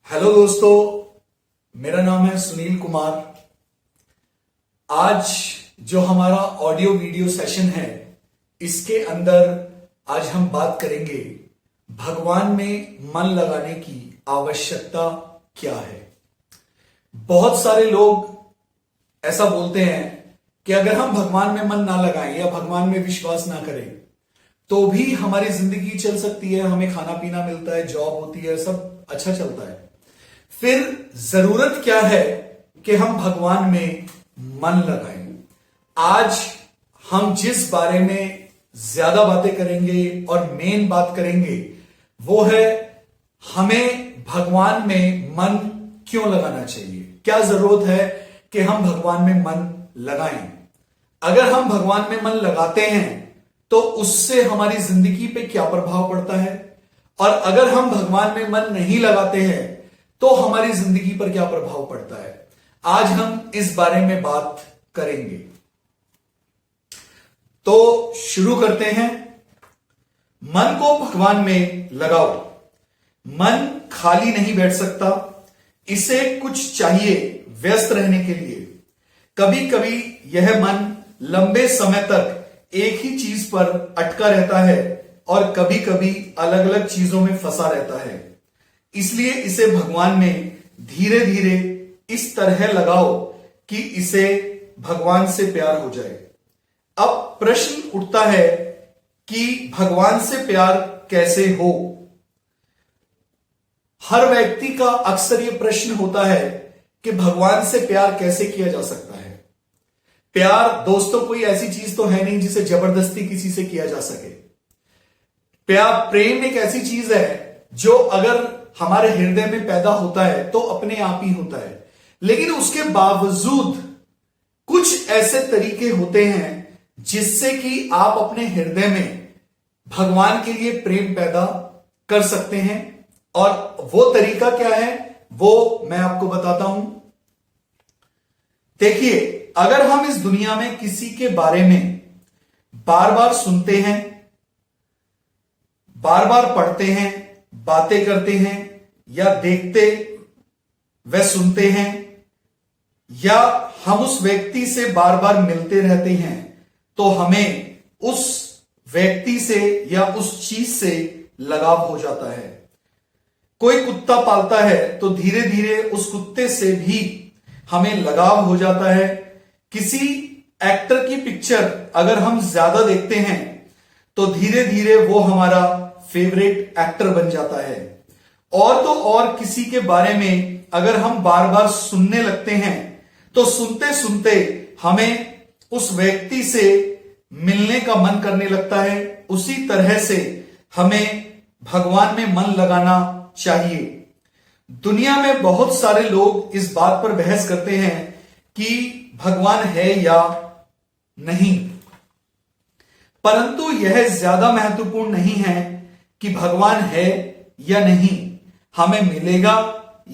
Hello दोस्तों, मेरा नाम है सुनील कुमार। आज जो हमारा ऑडियो वीडियो सेशन है, इसके अंदर आज हम बात करेंगे भगवान में मन लगाने की आवश्यकता क्या है। बहुत सारे लोग ऐसा बोलते हैं कि अगर हम भगवान में मन ना लगाएं या भगवान में विश्वास ना करें तो भी हमारी जिंदगी चल सकती है, हमें खाना पीना मिलता है, जॉब होती है, सब अच्छा चलता है। फिर जरूरत क्या है कि हम भगवान में मन लगाएं। आज हम जिस बारे में ज्यादा बातें करेंगे और मेन बात करेंगे वो है हमें भगवान में मन क्यों लगाना चाहिए, क्या जरूरत है कि हम भगवान में मन लगाएं। अगर हम भगवान में मन लगाते हैं तो उससे हमारी जिंदगी पे क्या प्रभाव पड़ता है, और अगर हम भगवान में मन नहीं लगाते हैं तो हमारी जिंदगी पर क्या प्रभाव पड़ता है। आज हम इस बारे में बात करेंगे। तो शुरू करते हैं। मन को भगवान में लगाओ। मन खाली नहीं बैठ सकता, इसे कुछ चाहिए व्यस्त रहने के लिए। कभी कभी यह मन लंबे समय तक एक ही चीज पर अटका रहता है और कभी कभी अलग अलग चीजों में फंसा रहता है। इसलिए इसे भगवान में धीरे धीरे इस तरह लगाओ कि इसे भगवान से प्यार हो जाए। अब प्रश्न उठता है कि भगवान से प्यार कैसे हो। हर व्यक्ति का अक्सर यह प्रश्न होता है कि भगवान से प्यार कैसे किया जा सकता है। प्यार दोस्तों कोई ऐसी चीज तो है नहीं जिसे जबरदस्ती किसी से किया जा सके। प्रेम एक ऐसी चीज है जो अगर हमारे हृदय में पैदा होता है तो अपने आप ही होता है, लेकिन उसके बावजूद कुछ ऐसे तरीके होते हैं जिससे कि आप अपने हृदय में भगवान के लिए प्रेम पैदा कर सकते हैं। और वो तरीका क्या है वो मैं आपको बताता हूं। देखिए, अगर हम इस दुनिया में किसी के बारे में बार बार सुनते हैं, बार बार पढ़ते हैं, बातें करते हैं या देखते व सुनते हैं, या हम उस व्यक्ति से बार बार मिलते रहते हैं, तो हमें उस व्यक्ति से या उस चीज से लगाव हो जाता है। कोई कुत्ता पालता है तो धीरे धीरे उस कुत्ते से भी हमें लगाव हो जाता है। किसी एक्टर की पिक्चर अगर हम ज्यादा देखते हैं तो धीरे धीरे वो हमारा फेवरेट एक्टर बन जाता है। और तो और किसी के बारे में अगर हम बार बार सुनने लगते हैं तो सुनते सुनते हमें उस व्यक्ति से मिलने का मन करने लगता है। उसी तरह से हमें भगवान में मन लगाना चाहिए। दुनिया में बहुत सारे लोग इस बात पर बहस करते हैं कि भगवान है या नहीं, परंतु यह ज्यादा महत्वपूर्ण नहीं है कि भगवान है या नहीं, हमें मिलेगा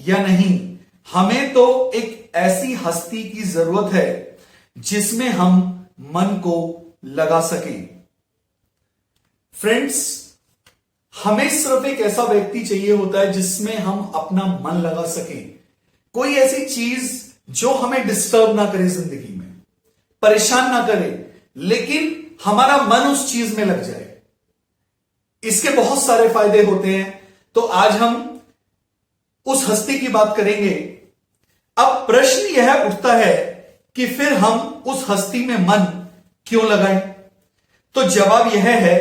या नहीं। हमें तो एक ऐसी हस्ती की जरूरत है जिसमें हम मन को लगा सकें। फ्रेंड्स, हमें सिर्फ एक ऐसा व्यक्ति चाहिए होता है जिसमें हम अपना मन लगा सकें। कोई ऐसी चीज जो हमें डिस्टर्ब ना करे, जिंदगी में परेशान ना करे, लेकिन हमारा मन उस चीज में लग जाए। इसके बहुत सारे फायदे होते हैं। तो आज हम उस हस्ती की बात करेंगे। अब प्रश्न यह उठता है कि फिर हम उस हस्ती में मन क्यों लगाएं। तो जवाब यह है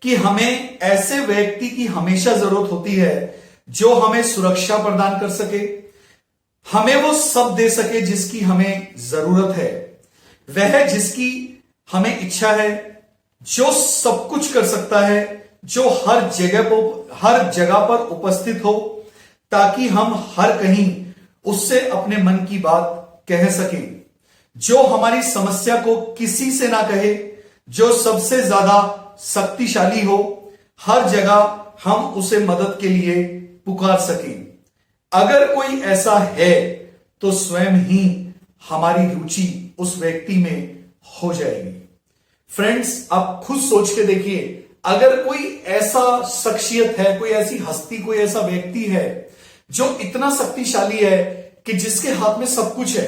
कि हमें ऐसे व्यक्ति की हमेशा जरूरत होती है जो हमें सुरक्षा प्रदान कर सके, हमें वो सब दे सके जिसकी हमें जरूरत है, वह जिसकी हमें इच्छा है, जो सब कुछ कर सकता है, जो हर जगह पर उपस्थित हो, ताकि हम हर कहीं उससे अपने मन की बात कह सकें, जो हमारी समस्या को किसी से ना कहे, जो सबसे ज्यादा शक्तिशाली हो, हर जगह हम उसे मदद के लिए पुकार सकें। अगर कोई ऐसा है तो स्वयं ही हमारी रुचि उस व्यक्ति में हो जाएगी। फ्रेंड्स, आप खुद सोच के देखिए, अगर कोई ऐसा शख्सियत है, कोई ऐसी हस्ती, कोई ऐसा व्यक्ति है जो इतना शक्तिशाली है कि जिसके हाथ में सब कुछ है,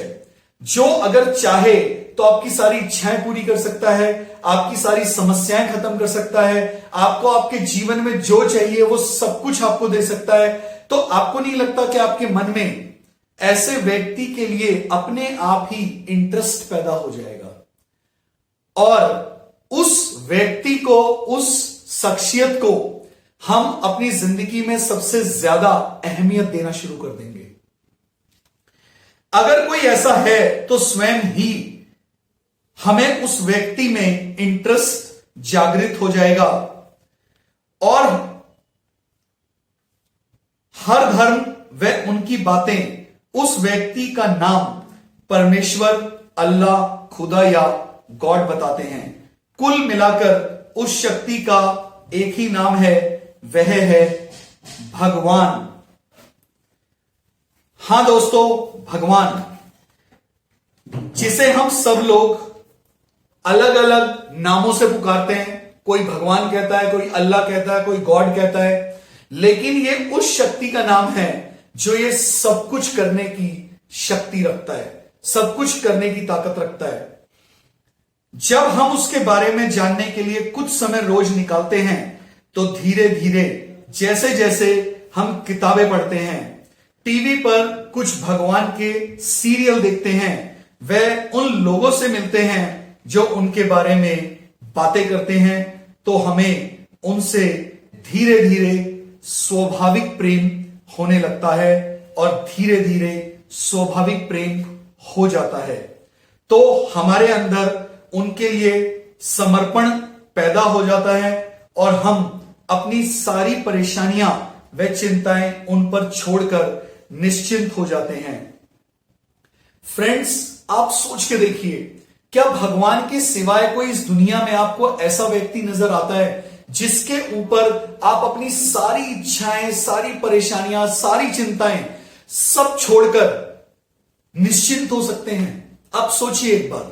जो अगर चाहे तो आपकी सारी इच्छाएं पूरी कर सकता है, आपकी सारी समस्याएं खत्म कर सकता है, आपको आपके जीवन में जो चाहिए वो सब कुछ आपको दे सकता है। तो आपको नहीं लगता कि आपके मन में ऐसे व्यक्ति के लिए अपने आप ही इंटरेस्ट पैदा हो जाएगा और उस व्यक्ति को, उस शख्सियत को हम अपनी जिंदगी में सबसे ज्यादा अहमियत देना शुरू कर देंगे। अगर कोई ऐसा है तो स्वयं ही हमें उस व्यक्ति में इंटरेस्ट जागृत हो जाएगा और हर धर्म व उनकी बातें उस व्यक्ति का नाम परमेश्वर, अल्लाह, खुदा या गॉड बताते हैं। कुल मिलाकर उस शक्ति का एक ही नाम है, वह है भगवान। हां दोस्तों, भगवान, जिसे हम सब लोग अलग अलग नामों से पुकारते हैं। कोई भगवान कहता है, कोई अल्लाह कहता है, कोई गॉड कहता है, लेकिन ये उस शक्ति का नाम है जो ये सब कुछ करने की शक्ति रखता है, सब कुछ करने की ताकत रखता है। जब हम उसके बारे में जानने के लिए कुछ समय रोज निकालते हैं तो धीरे धीरे जैसे जैसे हम किताबें पढ़ते हैं, टीवी पर कुछ भगवान के सीरियल देखते हैं, वह उन लोगों से मिलते हैं जो उनके बारे में बातें करते हैं, तो हमें उनसे धीरे धीरे स्वाभाविक प्रेम होने लगता है और धीरे धीरे स्वाभाविक प्रेम हो जाता है। तो हमारे अंदर उनके लिए समर्पण पैदा हो जाता है और हम अपनी सारी परेशानियां व चिंताएं उन पर छोड़कर निश्चिंत हो जाते हैं। फ्रेंड्स, आप सोच के देखिए, क्या भगवान के सिवाय कोई इस दुनिया में आपको ऐसा व्यक्ति नजर आता है जिसके ऊपर आप अपनी सारी इच्छाएं, सारी परेशानियां, सारी चिंताएं सब छोड़कर निश्चिंत हो सकते हैं? आप सोचिए एक बार।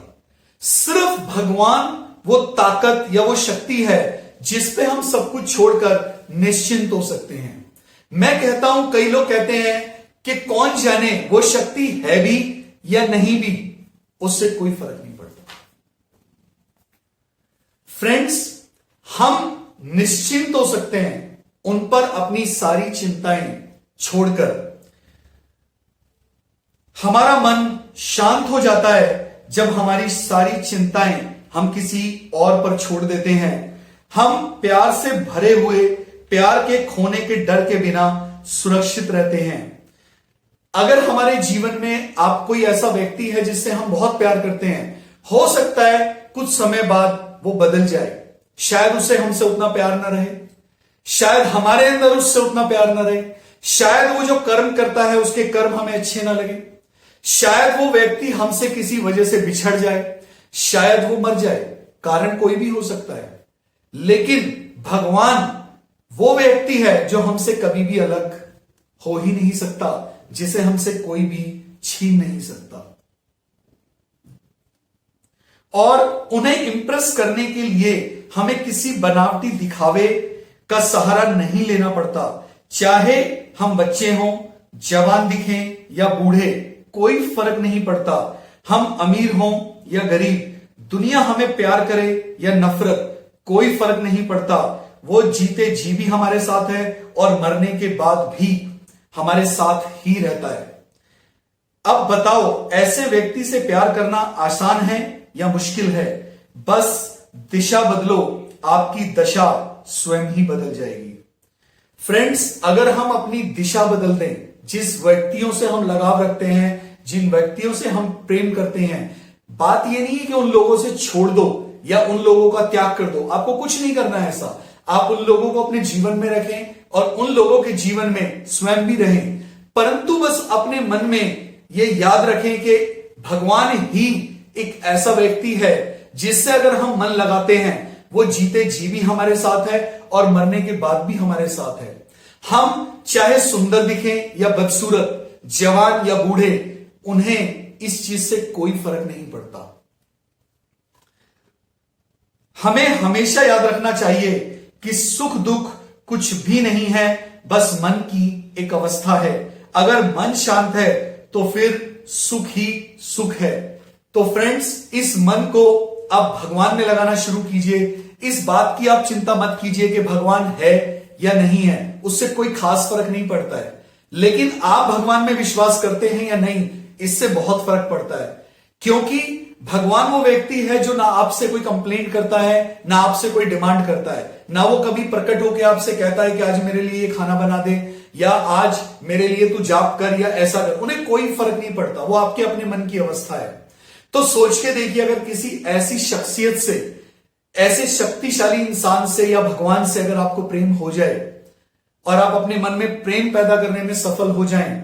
सिर्फ भगवान वो ताकत या वो शक्ति है जिस पे हम सब कुछ छोड़कर निश्चिंत हो सकते हैं। मैं कहता हूं, कई लोग कहते हैं कि कौन जाने वो शक्ति है भी या नहीं भी, उससे कोई फर्क नहीं पड़ता। फ्रेंड्स, हम निश्चिंत हो सकते हैं उन पर अपनी सारी चिंताएं छोड़कर। हमारा मन शांत हो जाता है जब हमारी सारी चिंताएं हम किसी और पर छोड़ देते हैं। हम प्यार से भरे हुए, प्यार के खोने के डर के बिना सुरक्षित रहते हैं। अगर हमारे जीवन में आप कोई ऐसा व्यक्ति है जिससे हम बहुत प्यार करते हैं, हो सकता है कुछ समय बाद वो बदल जाए, शायद उसे हमसे उतना प्यार न रहे, शायद हमारे अंदर उससे उतना प्यार न रहे, शायद वो जो कर्म करता है उसके कर्म हमें अच्छे ना लगे, शायद वो व्यक्ति हमसे किसी वजह से बिछड़ जाए, शायद वो मर जाए, कारण कोई भी हो सकता है। लेकिन भगवान वो व्यक्ति है जो हमसे कभी भी अलग हो ही नहीं सकता, जिसे हमसे कोई भी छीन नहीं सकता। और उन्हें इंप्रेस करने के लिए हमें किसी बनावटी दिखावे का सहारा नहीं लेना पड़ता। चाहे हम बच्चे हों, जवान दिखें या बूढ़े, कोई फर्क नहीं पड़ता। हम अमीर हों या गरीब, दुनिया हमें प्यार करे या नफरत, कोई फर्क नहीं पड़ता। वो जीते जी भी हमारे साथ है और मरने के बाद भी हमारे साथ ही रहता है। अब बताओ, ऐसे व्यक्ति से प्यार करना आसान है या मुश्किल है? बस दिशा बदलो, आपकी दशा स्वयं ही बदल जाएगी। फ्रेंड्स, अगर हम अपनी दिशा बदल दें, जिस व्यक्तियों से हम लगाव रखते हैं, जिन व्यक्तियों से हम प्रेम करते हैं, बात यह नहीं है कि उन लोगों से छोड़ दो या उन लोगों का त्याग कर दो। आपको कुछ नहीं करना है ऐसा। आप उन लोगों को अपने जीवन में रखें और उन लोगों के जीवन में स्वयं भी रहें, परंतु बस अपने मन में यह याद रखें कि भगवान ही एक ऐसा व्यक्ति है जिससे अगर हम मन लगाते हैं, वो जीते जी भी हमारे साथ है और मरने के बाद भी हमारे साथ है। हम चाहे सुंदर दिखें या बदसूरत, जवान या बूढ़े, उन्हें इस चीज से कोई फर्क नहीं पड़ता। हमें हमेशा याद रखना चाहिए कि सुख दुख कुछ भी नहीं है, बस मन की एक अवस्था है। अगर मन शांत है तो फिर सुख ही सुख है। तो फ्रेंड्स, इस मन को आप भगवान में लगाना शुरू कीजिए। इस बात की आप चिंता मत कीजिए कि भगवान है या नहीं है, उससे कोई खास फर्क नहीं पड़ता है। लेकिन आप भगवान में विश्वास करते हैं या नहीं, इससे बहुत फर्क पड़ता है। क्योंकि भगवान वो व्यक्ति है जो ना आपसे कोई कंप्लेंट करता है, ना आपसे कोई डिमांड करता है, ना वो कभी प्रकट होकर आपसे कहता है कि आज मेरे लिए ये खाना बना दे, या आज मेरे लिए तू जाप कर, या ऐसा कर। उन्हें कोई फर्क नहीं पड़ता, वो आपके अपने मन की अवस्था है। तो सोच के देखिए, अगर किसी ऐसी शख्सियत से, ऐसे शक्तिशाली इंसान से या भगवान से अगर आपको प्रेम हो जाए और आप अपने मन में प्रेम पैदा करने में सफल हो जाएं,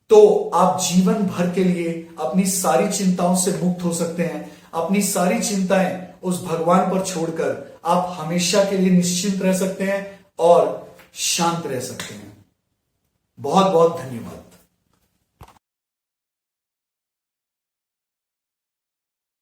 तो आप जीवन भर के लिए अपनी सारी चिंताओं से मुक्त हो सकते हैं। अपनी सारी चिंताएं उस भगवान पर छोड़कर आप हमेशा के लिए निश्चिंत रह सकते हैं और शांत रह सकते हैं। बहुत बहुत धन्यवाद।